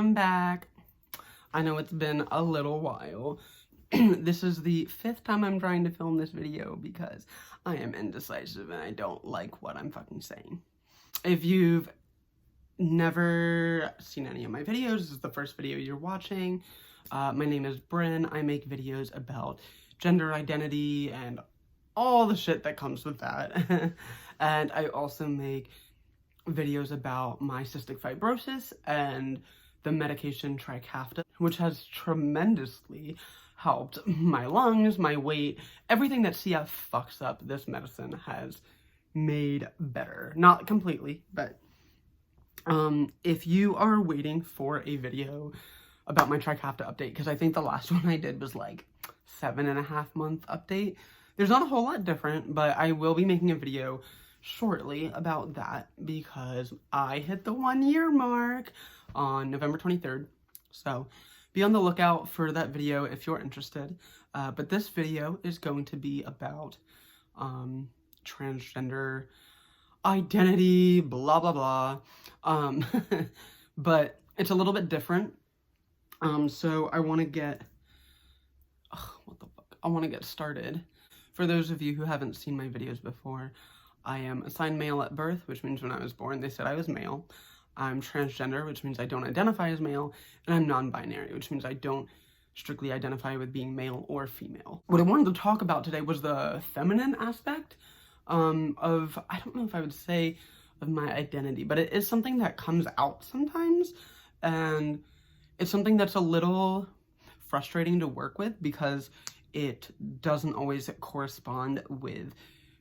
I'm back. I know it's been a little while. This is the 5th time I'm trying to film this video because I am indecisive and I don't like what I'm fucking saying. If you've never seen any of my videos, this is the first video you're watching. My name is Bryn. I make videos about gender identity and all the shit that comes with that. And I also make videos about my cystic fibrosis and the medication Trikafta, which has tremendously helped my lungs, my weight, everything that CF fucks up, this medicine has made better. Not completely, but if you are waiting for a video about my Trikafta update, because I think the last one I did was like 7.5 month update, there's not a whole lot different, but I will be making a video shortly about that because I hit the 1 year mark on November 23rd. So be on the lookout for that video if you're interested. But this video is going to be about transgender identity, blah, blah, blah. But it's a little bit different. So I want to get, I want to get started. For those of you who haven't seen my videos before, I am assigned male at birth, which means when I was born, they said I was male. I'm transgender, which means I don't identify as male, and I'm non-binary, which means I don't strictly identify with being male or female. What I wanted to talk about today was the feminine aspect of, I don't know if I would say of my identity, but it is something that comes out sometimes, and it's something that's a little frustrating to work with because it doesn't always correspond with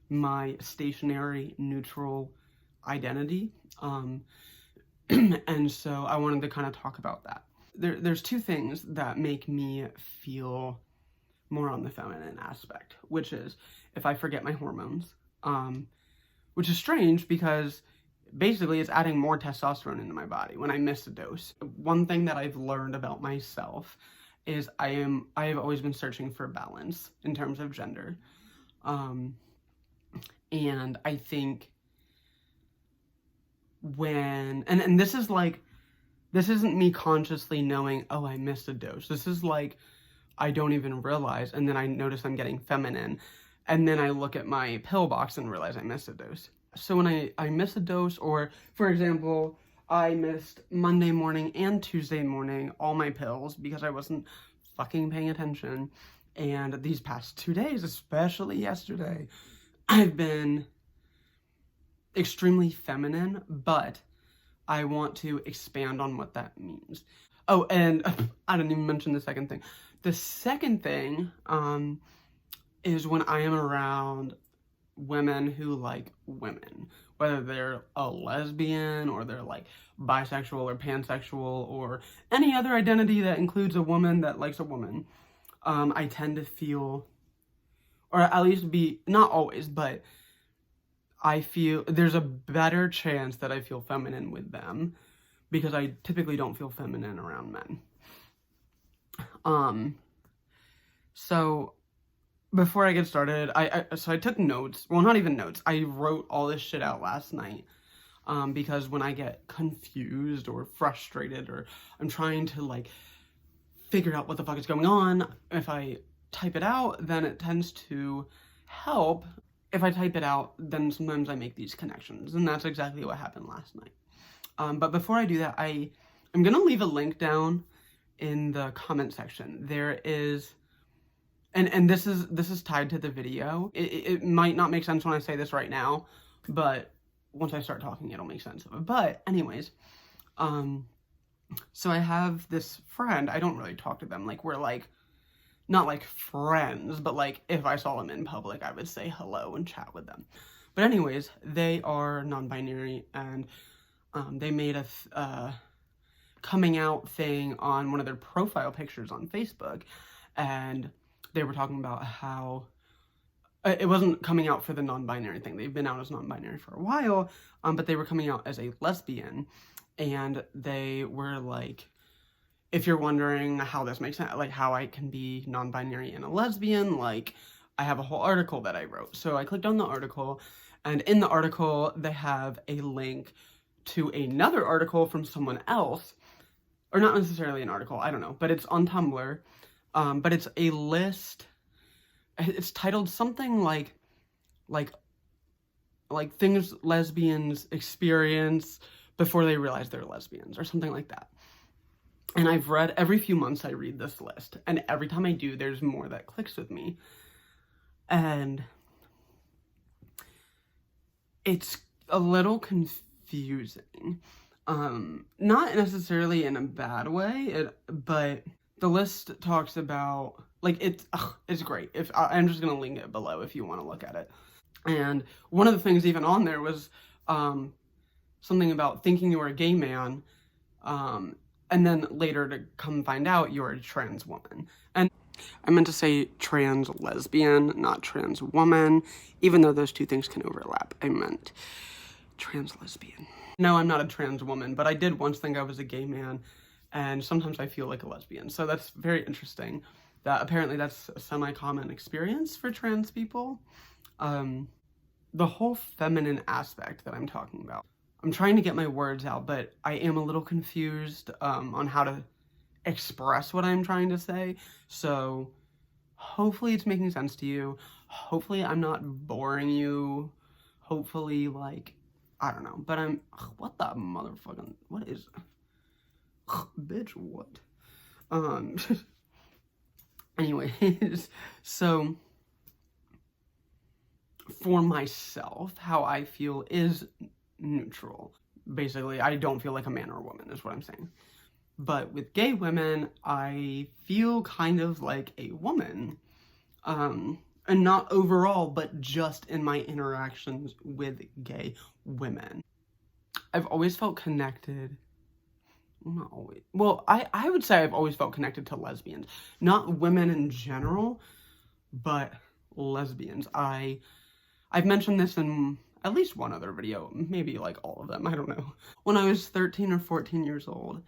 my stationary, neutral identity. And so I wanted to kind of talk about that. There's two things that make me feel more on the feminine aspect, which is if I forget my hormones, which is strange because basically it's adding more testosterone into my body when I miss a dose. One thing that I've learned about myself is I have always been searching for balance in terms of gender. And I think when, and this is like, this isn't me consciously knowing, oh, I missed a dose. This is like, I don't even realize, and then I notice I'm getting feminine, and then I look at my pill box and realize I missed a dose. So when I miss a dose, or for example, I missed Monday morning and Tuesday morning all my pills because I wasn't fucking paying attention, and these past 2 days, especially yesterday, I've been extremely feminine, but I want to expand on what that means. Oh, and I didn't even mention the second thing. The second thing is when I am around women who like women, whether they're a lesbian or they're like bisexual or pansexual or any other identity that includes a woman that likes a woman. I tend to feel, or at least be, not always, but I feel there's a better chance that I feel feminine with them because I typically don't feel feminine around men. So before I get started, I took notes. Well, not even notes. I wrote all this shit out last night because when I get confused or frustrated or I'm trying to like figure out what the fuck is going on, if I type it out, then it tends to help. If I type it out, then sometimes I make these connections, and that's exactly what happened last night. But before I do that, I'm gonna leave a link down in the comment section. There is, and this is tied to the video. It might not make sense when I say this right now, but once I start talking, it'll make sense. But anyways, so I have this friend. I don't really talk to them. Like, we're like, not like friends, but like if I saw them in public, I would say hello and chat with them. But anyways, they are non-binary, and they made a coming out thing on one of their profile pictures on Facebook, and they were talking about how it wasn't coming out for the non-binary thing. They've been out as non-binary for a while, but they were coming out as a lesbian, and they were like, if you're wondering how this makes sense, like how I can be non-binary and a lesbian, like I have a whole article that I wrote. So I clicked on the article, and in the article, they have a link to another article from someone else or not necessarily an article, I don't know, but it's on Tumblr. But it's a list. It's titled something like things lesbians experience before they realize they're lesbians, or something like that. And I've read, every few months I read this list, and every time I do, there's more that clicks with me. And it's a little confusing. Not necessarily in a bad way, but the list talks about, like, it's great. I'm just gonna link it below if you want to look at it. And one of the things even on there was something about thinking you were a gay man, and then later to come find out you're a trans woman. And I meant to say trans lesbian, not trans woman, even though those two things can overlap. I meant trans lesbian. No, I'm not a trans woman, but I did once think I was a gay man, and sometimes I feel like a lesbian. So that's very interesting. That apparently that's a semi-common experience for trans people. The whole feminine aspect that I'm talking about. I'm trying to get my words out, but I am a little confused on how to express what I'm trying to say. So hopefully it's making sense to you. Hopefully I'm not boring you. Hopefully, like, I don't know. But what the motherfucking, what is, bitch, what? Anyways, so for myself, how I feel is neutral. Basically, I don't feel like a man or a woman, is what I'm saying. But with gay women, I feel kind of like a woman. And not overall, but just in my interactions with gay women. I've always felt connected. Not always. Well, I would say I've always felt connected to lesbians. Not women in general, but lesbians. I've mentioned this in at least one other video, maybe like all of them, I don't know. When I was 13 or 14 years old,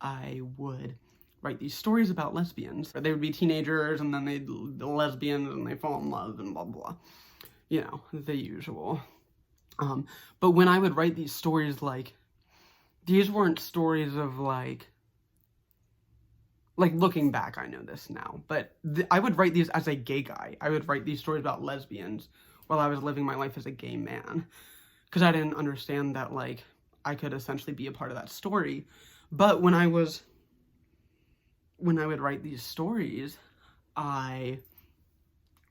I would write these stories about lesbians. They would be teenagers, and then they'd be lesbians, and they fall in love, and blah, blah. You know, the usual. But when I would write these stories, like, these weren't stories of, like looking back, I know this now, but I would write these as a gay guy. I would write these stories about lesbians while I was living my life as a gay man, because I didn't understand that, like, I could essentially be a part of that story. But when I would write these stories, I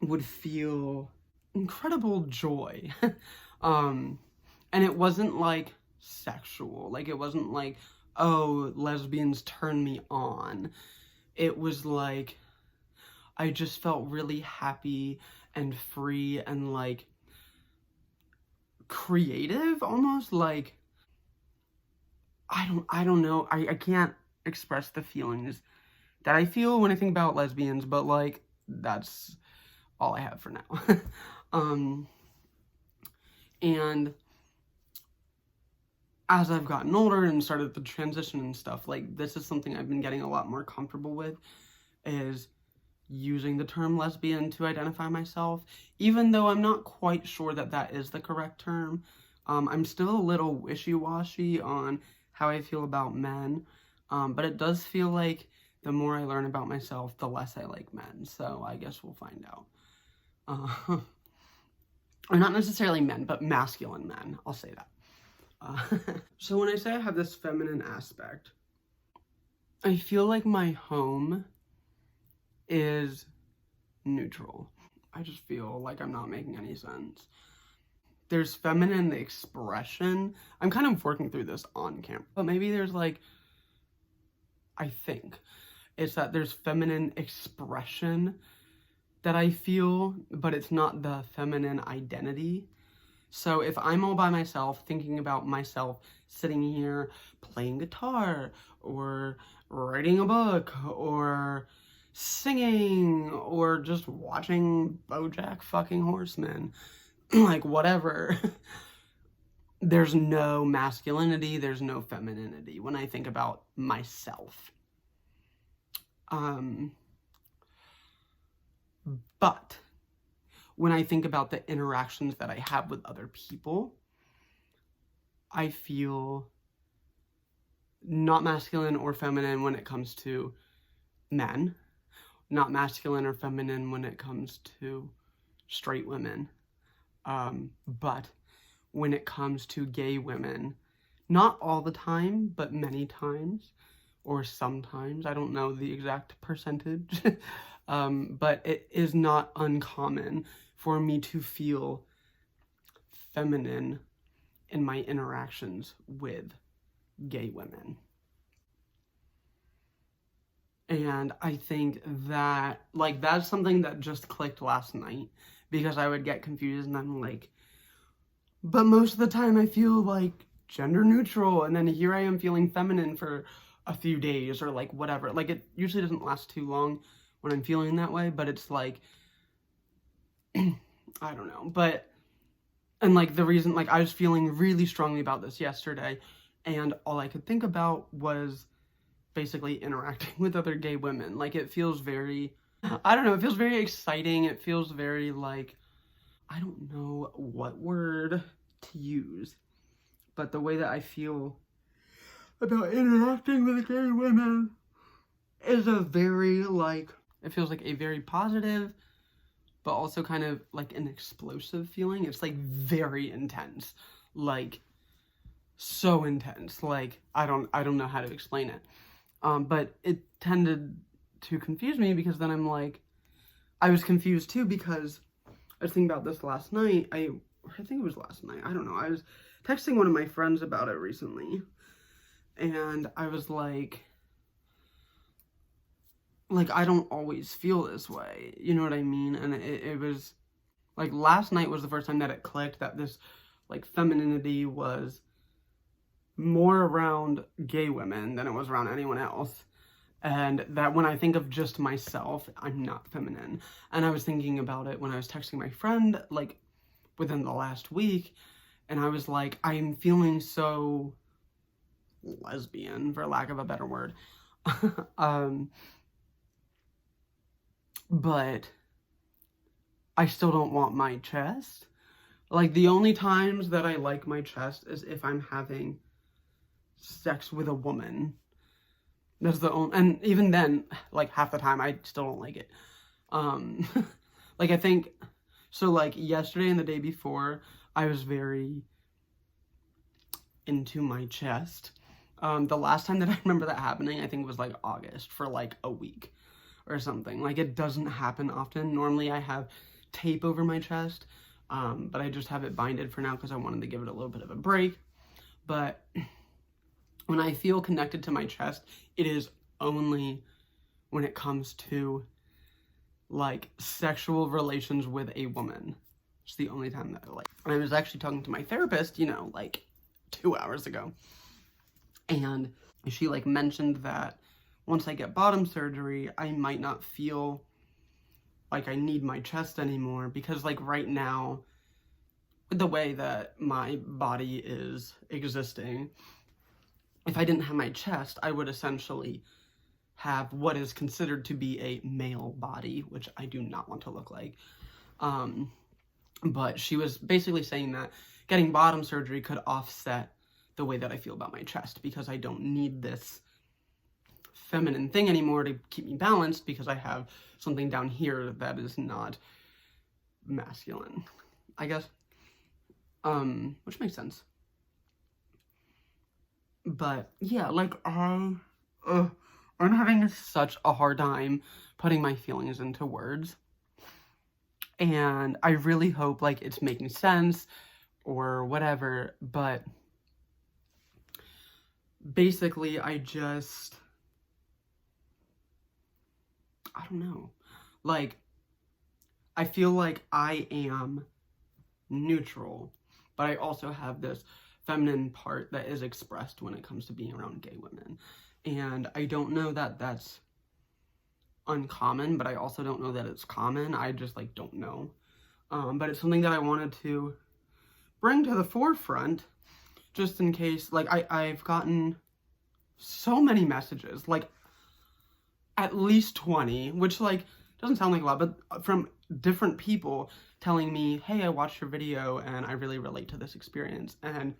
would feel incredible joy. And it wasn't, like, sexual. Like, it wasn't like, oh, lesbians turn me on. It was like, I just felt really happy and free and, like, creative, almost. Like, I don't know, I can't express the feelings that I feel when I think about lesbians, but, like, that's all I have for now. And as I've gotten older and started the transition and stuff, like, this is something I've been getting a lot more comfortable with, is using the term lesbian to identify myself, even though I'm not quite sure that that is the correct term. I'm still a little wishy-washy on how I feel about men, but it does feel like the more I learn about myself, the less I like men, so I guess we'll find out. Or not necessarily men, but masculine men, I'll say that. So when I say I have this feminine aspect, I feel like my home is neutral. I just feel like I'm not making any sense. There's feminine expression. I'm kind of working through this on camera, but maybe there's, like, I think it's that there's feminine expression that I feel, but it's not the feminine identity. So if I'm all by myself, thinking about myself sitting here playing guitar, or writing a book, or singing, or just watching BoJack fucking Horseman, like, whatever, there's no masculinity, there's no femininity when I think about myself. But when I think about the interactions that I have with other people, I feel not masculine or feminine when it comes to men, not masculine or feminine when it comes to straight women, but when it comes to gay women, not all the time, but many times, or sometimes, I don't know the exact percentage, but it is not uncommon for me to feel feminine in my interactions with gay women. And I think that, like, that's something that just clicked last night, because I would get confused and I'm like, but most of the time I feel like gender neutral, and then here I am feeling feminine for a few days or like whatever. Like, it usually doesn't last too long when I'm feeling that way, but it's like, I don't know, but, and like the reason, like I was feeling really strongly about this yesterday, and all I could think about was basically interacting with other gay women. Like, it feels very, I don't know, it feels very exciting. It feels very like, I don't know what word to use, but the way that I feel about interacting with gay women is a very, like, it feels like a very positive, but also kind of like an explosive feeling. It's like very intense, like so intense. Like, I don't know how to explain it. But it tended to confuse me, because then I'm like, I was confused too, because I was thinking about this last night. I think it was last night. I don't know. I was texting one of my friends about it recently, and I was like, I don't always feel this way. You know what I mean? And it was, like, last night was the first time that it clicked that this, like, femininity was more around gay women than it was around anyone else. And that when I think of just myself, I'm not feminine. And I was thinking about it when I was texting my friend, like, within the last week, and I was like, I'm feeling so lesbian, for lack of a better word. But I still don't want my chest. Like, the only times that I like my chest is if I'm having sex with a woman. That's the only, and even then, like, half the time I still don't like it. Like, I think, so like yesterday and the day before, I was very into my chest. The last time that I remember that happening, I think it was like August, for like a week or something. Like, it doesn't happen often. Normally I have tape over my chest, but I just have it binded for now because I wanted to give it a little bit of a break. But when I feel connected to my chest, it is only when it comes to, like, sexual relations with a woman. It's the only time that I like. And I was actually talking to my therapist, you know, like 2 hours ago. And she, like, mentioned that once I get bottom surgery, I might not feel like I need my chest anymore, because, like, right now, with the way that my body is existing, if I didn't have my chest, I would essentially have what is considered to be a male body, which I do not want to look like. But she was basically saying that getting bottom surgery could offset the way that I feel about my chest, because I don't need this feminine thing anymore to keep me balanced, because I have something down here that is not masculine, I guess. Which makes sense. But yeah, like, I'm having such a hard time putting my feelings into words. And I really hope, like, it's making sense or whatever, but basically I don't know. Like, I feel like I am neutral, but I also have this feminine part that is expressed when it comes to being around gay women. And I don't know that that's uncommon, but I also don't know that it's common. I just, like, don't know. But it's something that I wanted to bring to the forefront, just in case. Like, I've gotten so many messages, like, at least 20, which, like, doesn't sound like a lot, but from different people telling me, hey, I watched your video and I really relate to this experience. And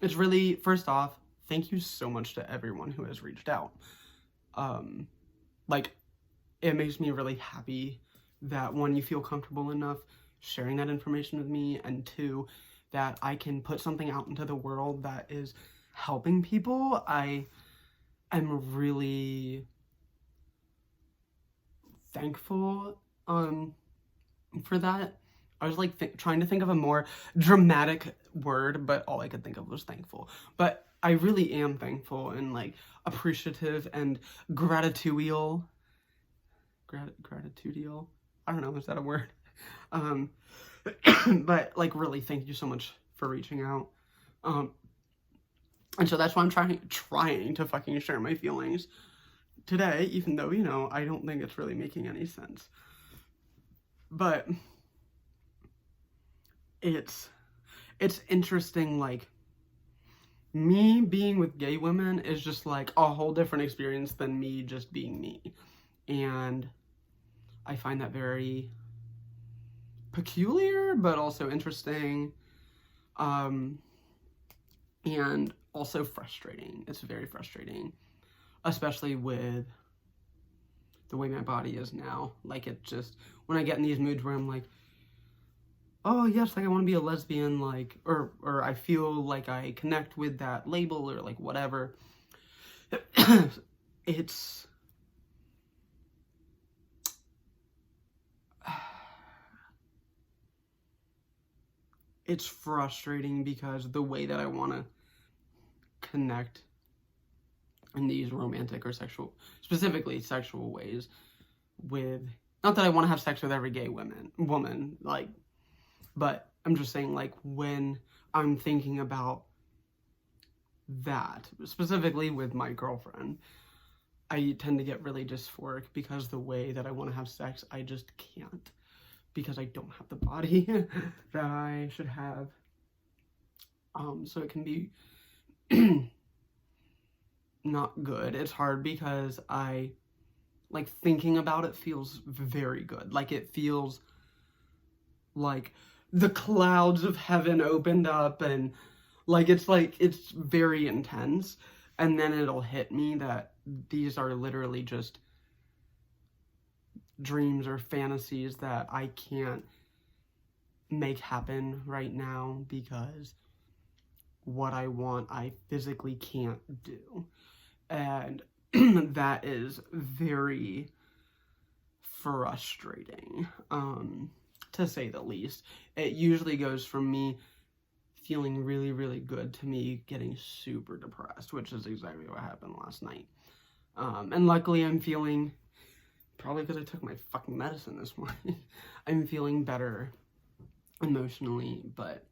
it's really, first off, thank you so much to everyone who has reached out. Like, it makes me really happy that, one, you feel comfortable enough sharing that information with me, and two, that I can put something out into the world that is helping people. I am really thankful for that. I was like trying to think of a more dramatic word, but all I could think of was thankful. But I really am thankful and like appreciative and gratitudial. Gratitudial? I don't know, is that a word? But like, really, thank you so much for reaching out. And so that's why I'm trying to fucking share my feelings today, even though, you know, I don't think it's really making any sense. But it's interesting, like, me being with gay women is just like a whole different experience than me just being me. And I find that very peculiar, but also interesting. And also frustrating. It's very frustrating, especially with the way my body is now. Like, it just, when I get in these moods where I'm like, oh yes, like I want to be a lesbian, like, or I feel like I connect with that label, or like whatever, it's frustrating, because the way that I want to connect in these romantic or specifically sexual ways with, not that I want to have sex with every gay woman, like, but I'm just saying, like, when I'm thinking about that, specifically with my girlfriend, I tend to get really dysphoric, because the way that I want to have sex, I just can't, because I don't have the body that I should have. So it can be not good. It's hard because I, like, thinking about it feels very good. Like, it feels like the clouds of heaven opened up, and like, it's very intense. And then it'll hit me that these are literally just dreams or fantasies that I can't make happen right now, because what I want, I physically can't do. And that is very frustrating, to say the least. It usually goes from me feeling really, really good to me getting super depressed, which is exactly what happened last night. And luckily I'm feeling, probably because I took my fucking medicine this morning, I'm feeling better emotionally, but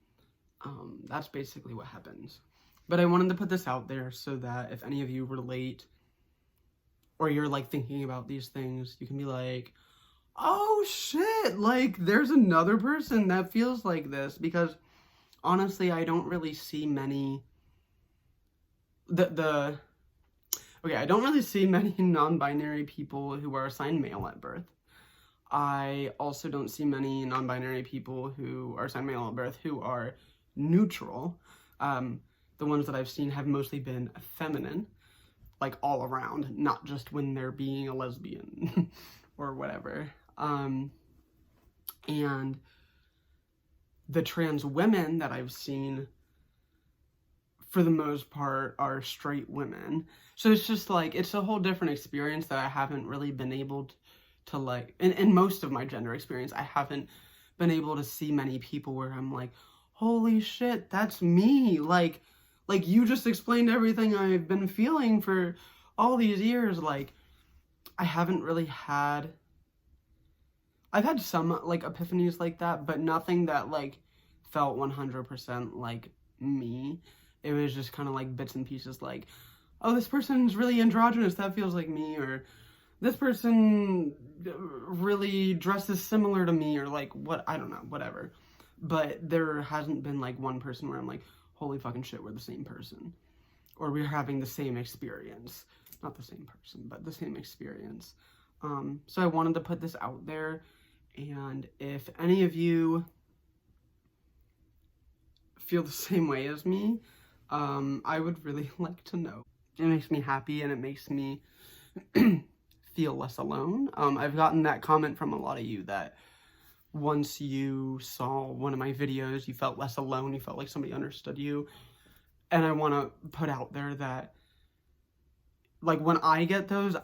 that's basically what happens. But I wanted to put this out there so that if any of you relate, or you're like thinking about these things, you can be like, oh shit, like there's another person that feels like this. Because honestly, I don't really see many I don't really see many non-binary people who are assigned male at birth. I also don't see many non-binary people who are assigned male at birth who are neutral. The ones that I've seen have mostly been feminine, like all around, not just when they're being a lesbian or whatever. And the trans women that I've seen, for the most part, are straight women. So it's just like, it's a whole different experience that I haven't really been able to like, in most of my gender experience, I haven't been able to see many people where I'm like, holy shit, that's me. Like you just explained everything I've been feeling for all these years. Like, I haven't really had, I've had some like epiphanies like that, but nothing that like felt 100% like me. It was just kind of like bits and pieces, like, oh, this person's really androgynous, that feels like me, or this person really dresses similar to me, or like, what, I don't know, whatever. But there hasn't been like one person where I'm like, holy fucking shit, we're the same person, or we're having the same experience. Not the same person, but the same experience. So I wanted to put this out there, and if any of you feel the same way as me, I would really like to know. It makes me happy and it makes me feel less alone. I've gotten that comment from a lot of you that once you saw one of my videos, you felt less alone, you felt like somebody understood you. And I want to put out there that, like, when I get those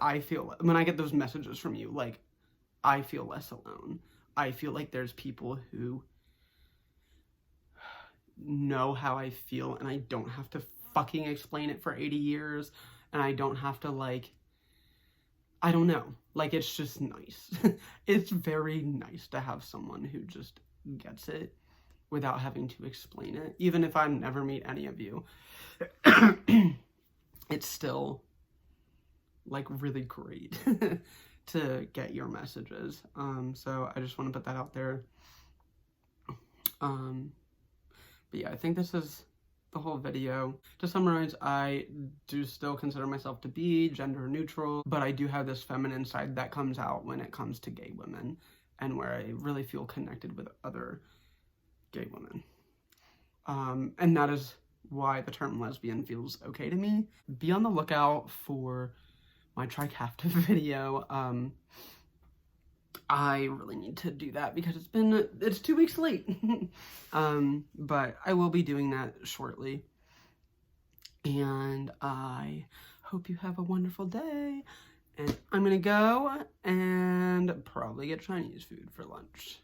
messages from you, like, I feel less alone. I feel like there's people who know how I feel and I don't have to fucking explain it for 80 years. And I don't have to, like, I don't know. Like, it's just nice. It's very nice to have someone who just gets it without having to explain it. Even if I never meet any of you, it's still, like, really great to get your messages. So I just want to put that out there. But yeah, I think this is the whole video. To summarize, I do still consider myself to be gender neutral, but I do have this feminine side that comes out when it comes to gay women, and where I really feel connected with other gay women. And that is why the term lesbian feels okay to me. Be on the lookout for my tricapta video. I really need to do that because it's 2 weeks late. But I will be doing that shortly. And I hope you have a wonderful day. And I'm gonna go and probably get Chinese food for lunch.